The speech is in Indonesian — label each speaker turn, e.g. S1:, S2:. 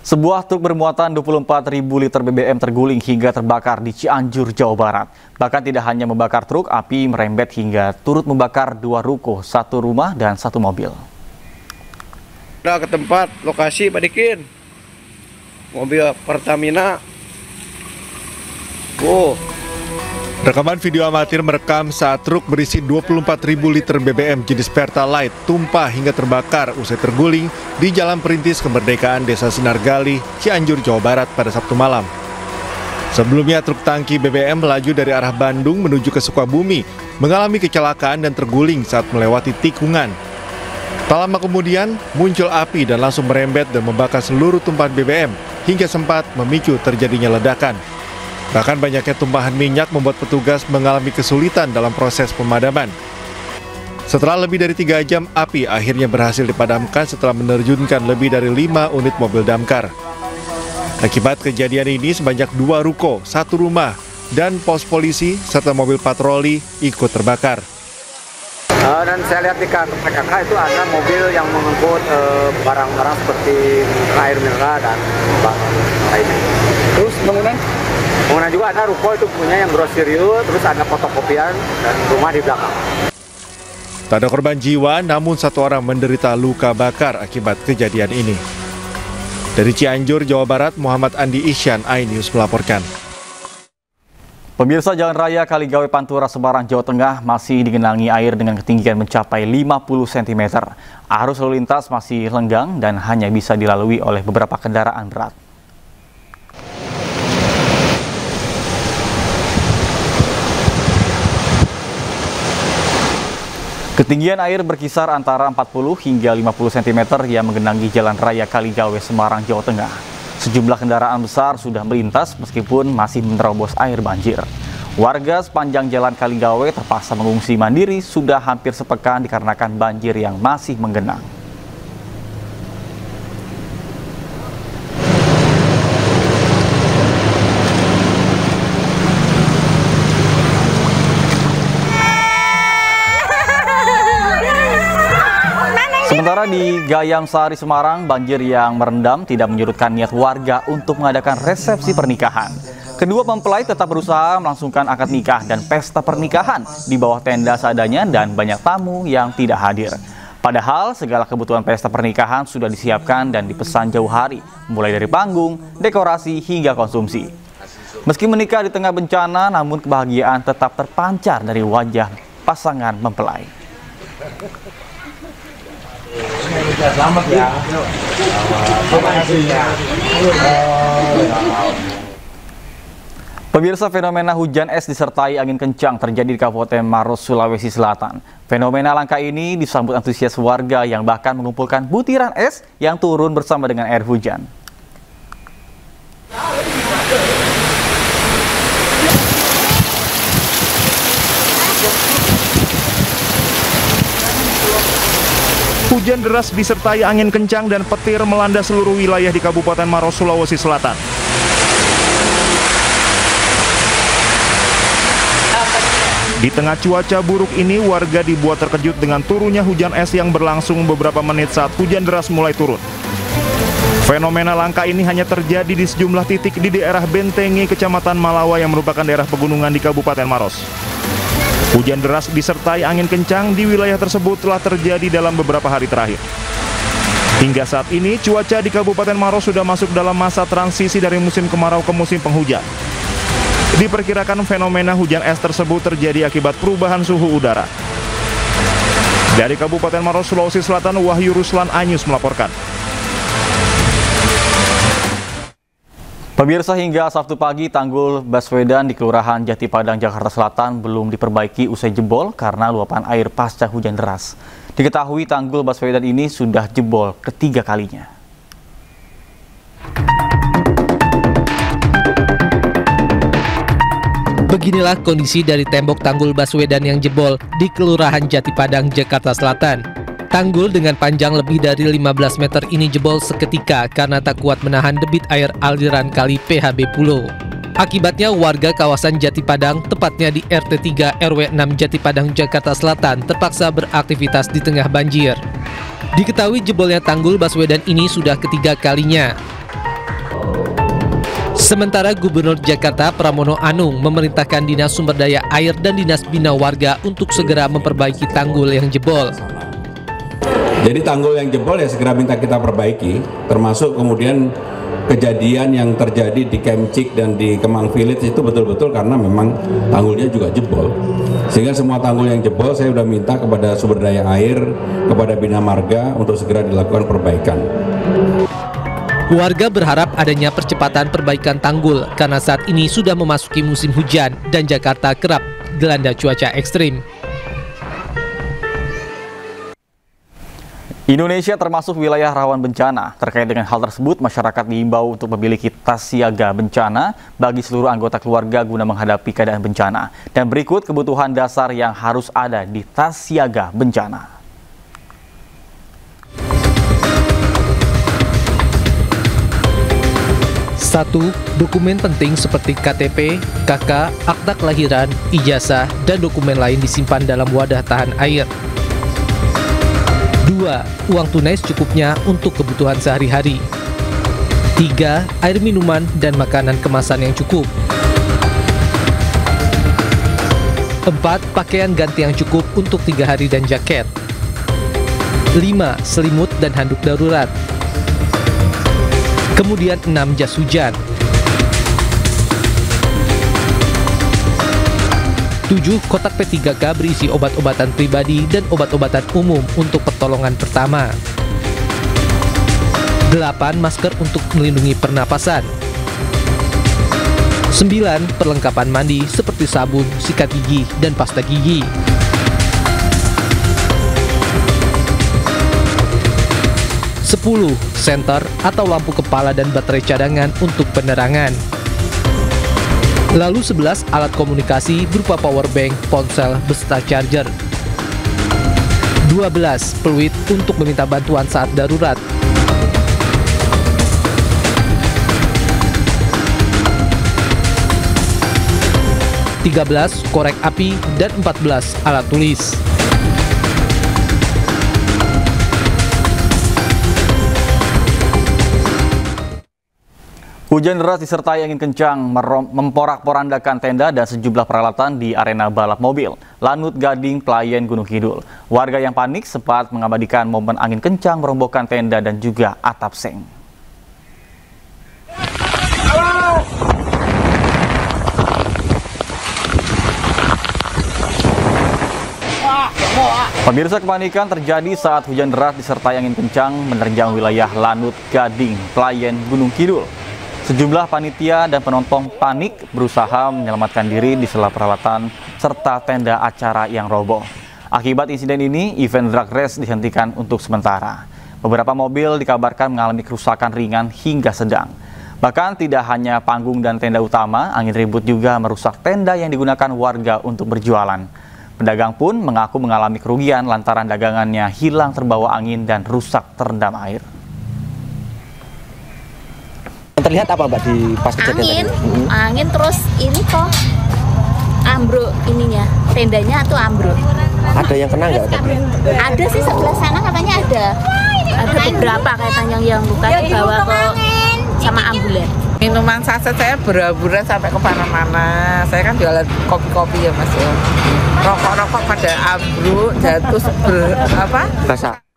S1: Sebuah truk bermuatan 24.000 liter BBM terguling hingga terbakar di Cianjur, Jawa Barat. Bahkan tidak hanya membakar truk, api merembet hingga turut membakar 2 ruko, 1 rumah dan 1 mobil.
S2: Udah ke tempat lokasi Pak Dikin, mobil Pertamina.
S3: Rekaman video amatir merekam saat truk berisi 24.000 liter BBM jenis Pertalite tumpah hingga terbakar usai terguling di Jalan Perintis Kemerdekaan Desa Sinargali, Cianjur, Jawa Barat pada Sabtu malam. Sebelumnya truk tangki BBM melaju dari arah Bandung menuju ke Sukabumi, mengalami kecelakaan dan terguling saat melewati tikungan. Tak lama kemudian muncul api dan langsung merembet dan membakar seluruh tumpahan BBM hingga sempat memicu terjadinya ledakan. Bahkan banyaknya tumpahan minyak membuat petugas mengalami kesulitan dalam proses pemadaman. Setelah lebih dari 3 jam, api akhirnya berhasil dipadamkan setelah menerjunkan lebih dari 5 unit mobil damkar. Akibat kejadian ini sebanyak 2 ruko, 1 rumah, dan pos polisi serta mobil patroli ikut terbakar.
S4: Dan saya lihat di kantor PKK itu ada mobil yang mengangkut barang-barang seperti air mineral dan barang lainnya. Terus bangunan juga ada ruko itu punya yang groserius, terus ada fotokopian dan rumah di belakang.
S3: Tak ada korban jiwa, namun 1 orang menderita luka bakar akibat kejadian ini. Dari Cianjur, Jawa Barat, Muhammad Andi Isyan, iNews melaporkan.
S1: Pemirsa, Jalan Raya Kaligawe Pantura, Semarang, Jawa Tengah masih digenangi air dengan ketinggian mencapai 50 cm. Arus lalu lintas masih lenggang dan hanya bisa dilalui oleh beberapa kendaraan berat. Ketinggian air berkisar antara 40 hingga 50 cm yang menggenangi Jalan Raya Kaligawe, Semarang, Jawa Tengah. Sejumlah kendaraan besar sudah melintas meskipun masih menerobos air banjir. Warga sepanjang Jalan Kaligawe terpaksa mengungsi mandiri sudah hampir sepekan dikarenakan banjir yang masih menggenang. Sementara di Gayam Sari, Semarang, banjir yang merendam tidak menyurutkan niat warga untuk mengadakan resepsi pernikahan. Kedua mempelai tetap berusaha melangsungkan akad nikah dan pesta pernikahan di bawah tenda seadanya dan banyak tamu yang tidak hadir. Padahal segala kebutuhan pesta pernikahan sudah disiapkan dan dipesan jauh hari, mulai dari panggung, dekorasi, hingga konsumsi. Meski menikah di tengah bencana, namun kebahagiaan tetap terpancar dari wajah pasangan mempelai.
S5: Selamat ya.
S1: Pemirsa, fenomena hujan es disertai angin kencang terjadi di Kabupaten Maros, Sulawesi Selatan. Fenomena langka ini disambut antusias warga yang bahkan mengumpulkan butiran es yang turun bersama dengan air hujan.
S6: Hujan deras disertai angin kencang dan petir melanda seluruh wilayah di Kabupaten Maros, Sulawesi Selatan. Di tengah cuaca buruk ini, warga dibuat terkejut dengan turunnya hujan es yang berlangsung beberapa menit saat hujan deras mulai turun. Fenomena langka ini hanya terjadi di sejumlah titik di daerah Bentengi, Kecamatan Malawa yang merupakan daerah pegunungan di Kabupaten Maros. Hujan deras disertai angin kencang di wilayah tersebut telah terjadi dalam beberapa hari terakhir. Hingga saat ini, cuaca di Kabupaten Maros sudah masuk dalam masa transisi dari musim kemarau ke musim penghujan. Diperkirakan fenomena hujan es tersebut terjadi akibat perubahan suhu udara. Dari Kabupaten Maros, Sulawesi Selatan, Wahyu Ruslan, iNews melaporkan.
S1: Pemirsa, hingga Sabtu pagi, tanggul Baswedan di Kelurahan Jati Padang, Jakarta Selatan belum diperbaiki usai jebol karena luapan air pasca hujan deras. Diketahui tanggul Baswedan ini sudah jebol ketiga kalinya.
S7: Beginilah kondisi dari tembok tanggul Baswedan yang jebol di Kelurahan Jati Padang, Jakarta Selatan. Tanggul dengan panjang lebih dari 15 meter ini jebol seketika karena tak kuat menahan debit air aliran kali PHB Pulo. Akibatnya warga kawasan Jati Padang, tepatnya di RT 3 RW 6 Jati Padang, Jakarta Selatan, terpaksa beraktivitas di tengah banjir. Diketahui jebolnya tanggul Baswedan ini sudah ketiga kalinya. Sementara Gubernur Jakarta Pramono Anung memerintahkan Dinas Sumber Daya Air dan Dinas Bina Warga untuk segera memperbaiki tanggul yang jebol.
S8: Jadi tanggul yang jebol ya segera minta kita perbaiki, termasuk kemudian kejadian yang terjadi di Kemcik dan di Kemang Village itu betul-betul karena memang tanggulnya juga jebol. Sehingga semua tanggul yang jebol saya sudah minta kepada sumber daya air, kepada Bina Marga untuk segera dilakukan perbaikan.
S7: Warga berharap adanya percepatan perbaikan tanggul karena saat ini sudah memasuki musim hujan dan Jakarta kerap dilanda cuaca ekstrim.
S1: Indonesia termasuk wilayah rawan bencana. Terkait dengan hal tersebut, masyarakat diimbau untuk memiliki tas siaga bencana bagi seluruh anggota keluarga guna menghadapi keadaan bencana. Dan berikut kebutuhan dasar yang harus ada di tas siaga bencana.
S7: 1. Dokumen penting seperti KTP, KK, akta kelahiran, ijazah, dan dokumen lain disimpan dalam wadah tahan air. 2. Uang tunai secukupnya untuk kebutuhan sehari-hari. 3. Air minuman dan makanan kemasan yang cukup. 4. Pakaian ganti yang cukup untuk 3 hari dan jaket. 5. Selimut dan handuk darurat. Kemudian 6. Jas hujan. 7. Kotak P3K berisi obat-obatan pribadi dan obat-obatan umum untuk pertolongan pertama. 8. Masker untuk melindungi pernapasan. 9. Perlengkapan mandi seperti sabun, sikat gigi, dan pasta gigi. 10. Senter atau lampu kepala dan baterai cadangan untuk penerangan. Lalu 11. Alat komunikasi berupa power bank, ponsel, beserta charger. 12. Peluit untuk meminta bantuan saat darurat. 13. Korek api dan 14. Alat tulis.
S1: Hujan deras disertai angin kencang memporak-porandakan tenda dan sejumlah peralatan di arena balap mobil Lanut Gading, Playen, Gunung Kidul. Warga yang panik sempat mengabadikan momen angin kencang merobohkan tenda dan juga atap seng. Pemirsa, kepanikan terjadi saat hujan deras disertai angin kencang menerjang wilayah Lanut Gading, Playen, Gunung Kidul. Sejumlah panitia dan penonton panik berusaha menyelamatkan diri di sela peralatan serta tenda acara yang roboh. Akibat insiden ini, event drag race dihentikan untuk sementara. Beberapa mobil dikabarkan mengalami kerusakan ringan hingga sedang. Bahkan tidak hanya panggung dan tenda utama, angin ribut juga merusak tenda yang digunakan warga untuk berjualan. Pedagang pun mengaku mengalami kerugian lantaran dagangannya hilang terbawa angin dan rusak terendam air.
S9: Terlihat apa Mbak di pas kejadian tadi?
S10: Angin terus ini kok ambruk ininya, tendanya tuh ambruk.
S9: Ada yang kena nggak tadi?
S10: Ada sih, sebelah sana katanya ada beberapa katanya yang luka dibawa ke sama ambulan.
S11: Minuman saset saya berhamburan sampai ke mana-mana. Saya kan jualan kopi-kopi ya Mas ya. Rokok-rokok pada ambruk, jatuh basah.